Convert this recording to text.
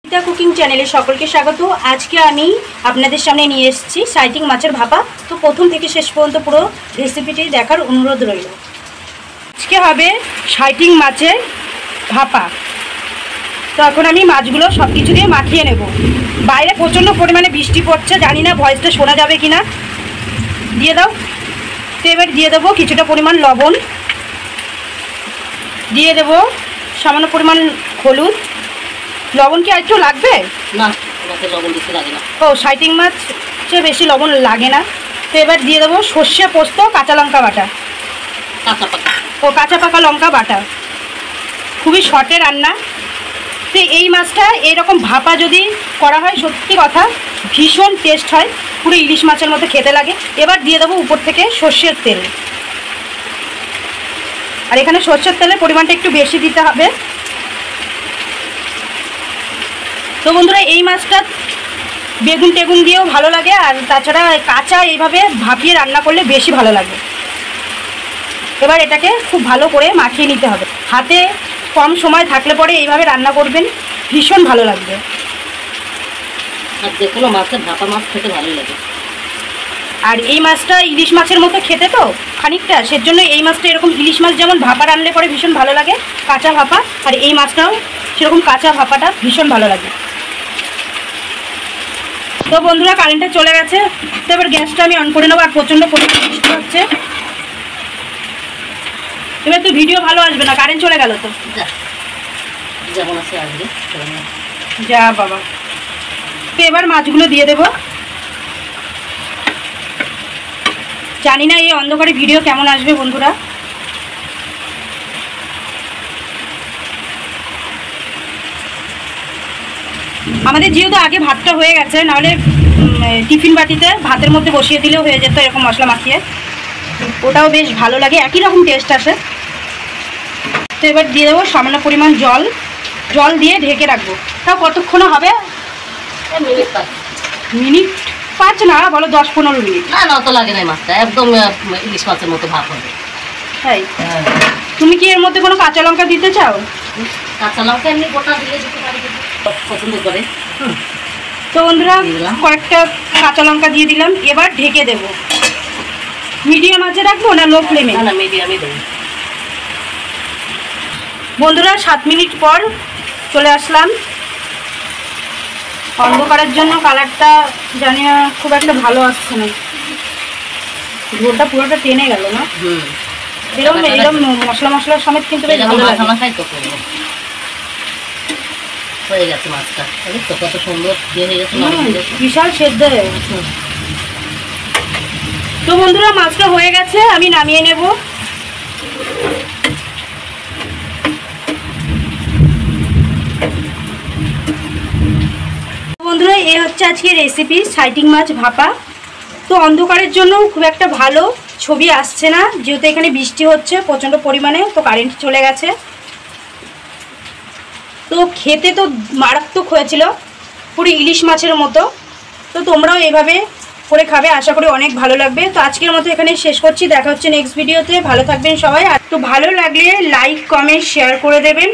Gita cooking চ্যানেলে সকলকে স্বাগত। আজকে আমি আপনাদের সামনে নিয়ে এসেছি সাইটিং মাছের ভাপা। তো প্রথম থেকে শেষ পর্যন্ত পুরো রেসিপিটি দেখার অনুরোধ রইল। আজকে হবে সাইটিং মাছের ভাপা। তো এখন আমি মাছগুলো সব কিছু দিয়ে মাখিয়ে নেব। বাইরে প্রচণ্ড পরিমাণে বৃষ্টি পড়ছে, জানি না ভয়েসটা শোনা যাবে কি না। দিয়ে দাও। তো এবার দিয়ে দেবো কিছুটা পরিমাণ লবণ, দিয়ে দেবো সামান্য পরিমাণ হলুদ। লবণ কি আর একটু লাগবে? না, লবণ বেশি লাগে না। ও, সাইটিং মাছ বেশি লবণ লাগে না। তো এবার দিয়ে দেবো সর্ষে, পোস্ত, কাঁচা লঙ্কা বাটা। কাঁচা পাকা লঙ্কা বাটা। খুবই শর্টে রান্না। তো এই মাছটা এইরকম ভাপা যদি করা হয়, সত্যি কথা ভীষণ টেস্ট হয়, পুরো ইলিশ মাছের মতো খেতে লাগে। এবার দিয়ে দেবো উপর থেকে সর্ষের তেল। আর এখানে সর্ষের তেলের পরিমাণটা একটু বেশি দিতে হবে। তো বন্ধুরা, এই মাছটা বেগুন টেগুন দিয়েও ভালো লাগে, আর তাছাড়া কাঁচা এইভাবে ভাপিয়ে রান্না করলে বেশি ভালো লাগে। এবার এটাকে খুব ভালো করে মাখিয়ে নিতে হবে। হাতে কম সময় থাকলে পরে এইভাবে রান্না করবেন, ভীষণ ভালো লাগবে। আর যে কোনো মাছের ভাপা মাছ খেতে ভালোই লাগে। আর এই মাছটা ইলিশ মাছের মতো খেতে তো খানিকটা, সেজন্য এই মাছটা এরকম ইলিশ মাছ যেমন ভাপা রান্না পরে ভীষণ ভালো লাগে, কাঁচা ভাপা, আর এই মাছটাও সেরকম কাঁচা ভাপাটা ভীষণ ভালো লাগে। তো বন্ধুরা, কারেন্টটা চলে গেছে। তো এবার গ্যাসটা আমি অন করে নেবো। আর প্রচণ্ড পরিমাণে বৃষ্টি হচ্ছে, এবার তো ভিডিও ভালো আসবে না, কারেন্ট চলে গেল। তো যেমন আছে আসবে, যা বাবা। তো এবার মাছগুলো দিয়ে দেব। জানি না এই অন্ধকারে ভিডিও কেমন আসবে বন্ধুরা। আমাদের যেহেতু আগে ভাতটা হয়ে গেছে, নাহলে টিফিন বাটিতে ভাতের মধ্যে বসিয়ে দিলেও হয়ে যেত এরকম মশলা মাখিয়ে। ওটাও বেশ ভালো লাগে, একই রকম টেস্ট আসে। তো এবার দিয়ে দেবো সামান্য পরিমাণ জল। জল দিয়ে ঢেকে রাখবো। তাও কতক্ষণ হবে? মিনিট 5 না, বলো 10-15 মিনিট। না না, অত লাগে না। মাছটা একদম ইলিশ মাছের মতো ভাপ হবে। তাই? তুমি কি এর মধ্যে কোনো কাঁচা লঙ্কা দিতে চাও? কাঁচা লঙ্কা এমনি গোটা দিলে দিতে পারি, পছন্দ করে। তো বন্ধুরা, কয়েকটা কাঁচা লঙ্কা দিয়ে দিলাম। এবার ঢেকে দেব। মিডিয়াম আঁচে রাখবো না লো ফ্লেমে? না, মিডিয়ামই দেবো। বন্ধুরা, 7 মিনিট পর চলে আসলাম। অন্ধকারের জন্য কালারটা জানি না খুব একটা ভালো আসছে না। ঝোলটা পুরোটা টেনে গেল না? এরকম এরকম মশলা মশলার সমেত কিন্তু বেশ ভালো লাগে। হয়ে গেছে মাছটা, কত সুন্দর হয়ে গেছে, বিশাল সেদ্ধ হয়ে গেছে। তো বন্ধুরা, মাছটা হয়ে গেছে, আমি নামিয়ে নেব। বন্ধুরা, এই হচ্ছে আজকে রেসিপি সাইটিং মাছ ভাপা। তো অন্ধকারের জন্য খুব একটা ভালো ছবি আসছে না, যেহেতু এখানে বৃষ্টি হচ্ছে প্রচণ্ড পরিমাণে। তো কারেন্ট চলে গেছে। তো খেতে তো মারাত্মক হয়েছিল, পুরো ইলিশ মাছের মতো। তো তোমরাও এভাবে করে খাবে, আশা করি অনেক ভালো লাগবে। তো আজকের মতো এখানে শেষ করছি, দেখা হচ্ছে নেক্সট ভিডিওতে। ভালো থাকবেন সবাই। আর তো ভালো লাগলে লাইক, কমেন্ট, শেয়ার করে দেবেন।